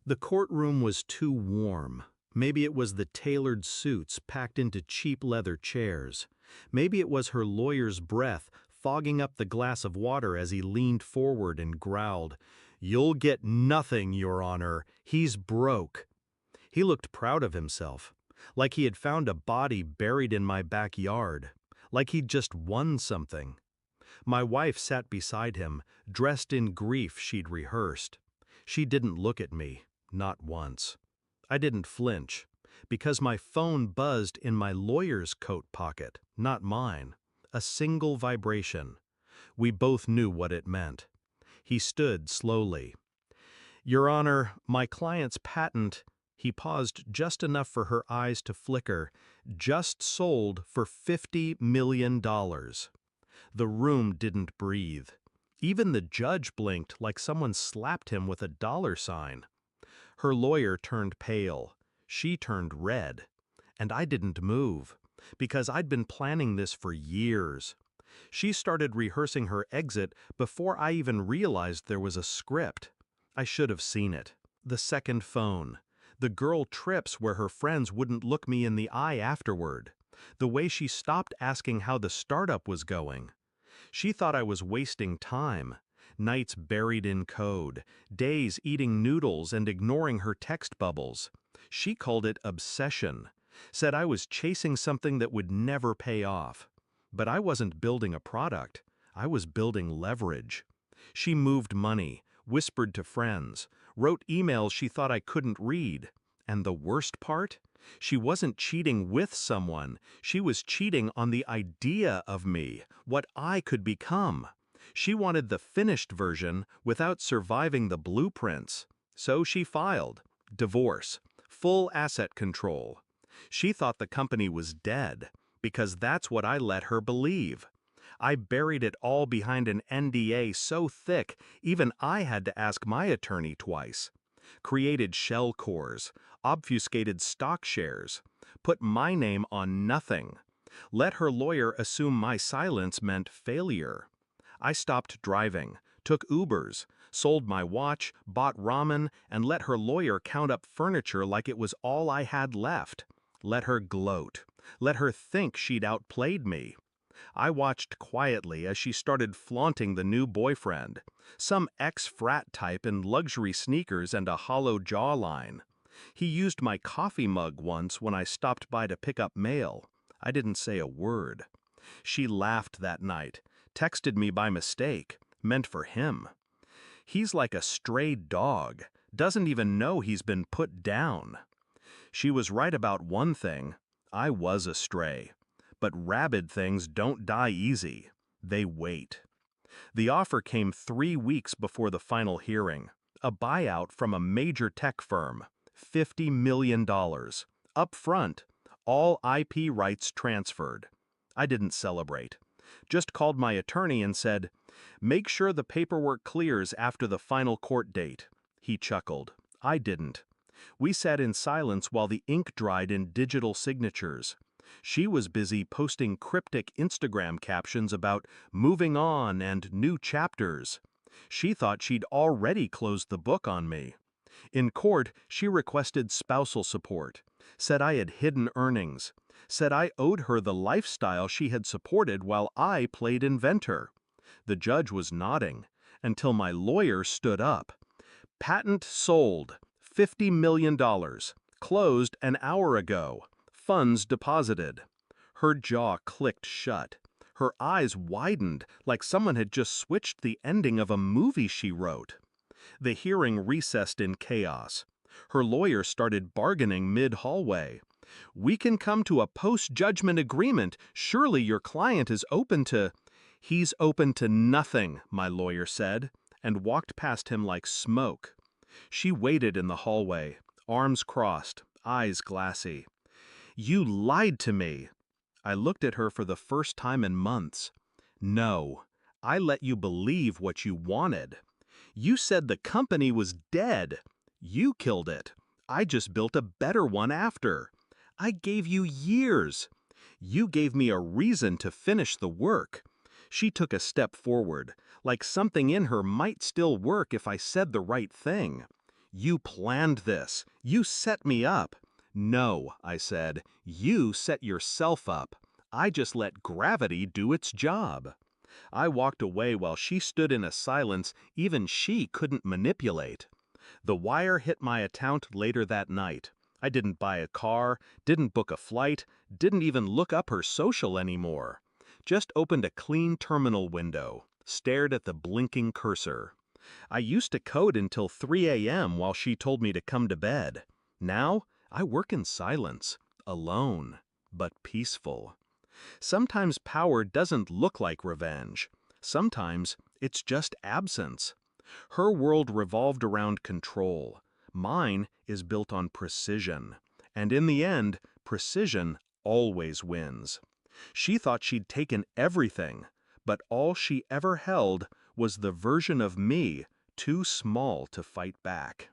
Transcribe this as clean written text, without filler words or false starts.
The courtroom was too warm. Maybe it was the tailored suits packed into cheap leather chairs. Maybe it was her lawyer's breath fogging up the glass of water as he leaned forward and growled, "You'll get nothing, Your Honor. He's broke." He looked proud of himself, like he had found a body buried in my backyard, like he'd just won something. My wife sat beside him, dressed in grief she'd rehearsed. She didn't look at me, not once. I didn't flinch, because my phone buzzed in my lawyer's coat pocket, not mine. A single vibration. We both knew what it meant. He stood slowly. "Your Honor, my client's patent," he paused just enough for her eyes to flicker, "just sold for $50 million." The room didn't breathe. Even the judge blinked like someone slapped him with a dollar sign. Her lawyer turned pale. She turned red. And I didn't move, because I'd been planning this for years. She started rehearsing her exit before I even realized there was a script. I should have seen it. The second phone. The girl trips where her friends wouldn't look me in the eye afterward. The way she stopped asking how the startup was going. She thought I was wasting time. Nights buried in code, days eating noodles and ignoring her text bubbles. She called it obsession, said I was chasing something that would never pay off. But I wasn't building a product, I was building leverage. She moved money, whispered to friends, wrote emails she thought I couldn't read. And the worst part? She wasn't cheating with someone, she was cheating on the idea of me, what I could become. She wanted the finished version without surviving the blueprints. So she filed. Divorce. Full asset control. She thought the company was dead, because that's what I let her believe. I buried it all behind an NDA so thick, even I had to ask my attorney twice. Created shell cores, obfuscated stock shares, put my name on nothing. Let her lawyer assume my silence meant failure. I stopped driving, took Ubers, sold my watch, bought ramen, and let her lawyer count up furniture like it was all I had left. Let her gloat. Let her think she'd outplayed me. I watched quietly as she started flaunting the new boyfriend, some ex-frat type in luxury sneakers and a hollow jawline. He used my coffee mug once when I stopped by to pick up mail. I didn't say a word. She laughed that night, texted me by mistake, meant for him. He's like a stray dog, doesn't even know he's been put down. She was right about one thing. I was a stray. But rabid things don't die easy. They wait. The offer came 3 weeks before the final hearing. A buyout from a major tech firm. $50 million. Up front. All IP rights transferred. I didn't celebrate. Just called my attorney and said, "Make sure the paperwork clears after the final court date." He chuckled. I didn't. We sat in silence while the ink dried in digital signatures. She was busy posting cryptic Instagram captions about moving on and new chapters. She thought she'd already closed the book on me. In court, she requested spousal support, said I had hidden earnings, said I owed her the lifestyle she had supported while I played inventor. The judge was nodding, until my lawyer stood up. "Patent sold. $50 million. Closed an hour ago. Funds deposited." Her jaw clicked shut. Her eyes widened like someone had just switched the ending of a movie she wrote. The hearing recessed in chaos. Her lawyer started bargaining mid-hallway. "We can come to a post-judgment agreement. Surely your client is open to—" "He's open to nothing," my lawyer said, and walked past him like smoke. She waited in the hallway, arms crossed, eyes glassy. "You lied to me." I looked at her for the first time in months. "No, I let you believe what you wanted. You said the company was dead. You killed it. I just built a better one after. I gave you years. You gave me a reason to finish the work." She took a step forward, like something in her might still work if I said the right thing. You planned this. You set me up. No, I said, you set yourself up. I just let gravity do its job. I walked away while she stood in a silence even she couldn't manipulate. The wire hit my account later that night. I didn't buy a car, didn't book a flight, didn't even look up her social anymore. Just opened a clean terminal window, stared at the blinking cursor. I used to code until 3 a.m. while she told me to come to bed. Now, I work in silence, alone, but peaceful. Sometimes power doesn't look like revenge. Sometimes it's just absence. Her world revolved around control. Mine is built on precision. And in the end, precision always wins. She thought she'd taken everything, but all she ever held was the version of me too small to fight back.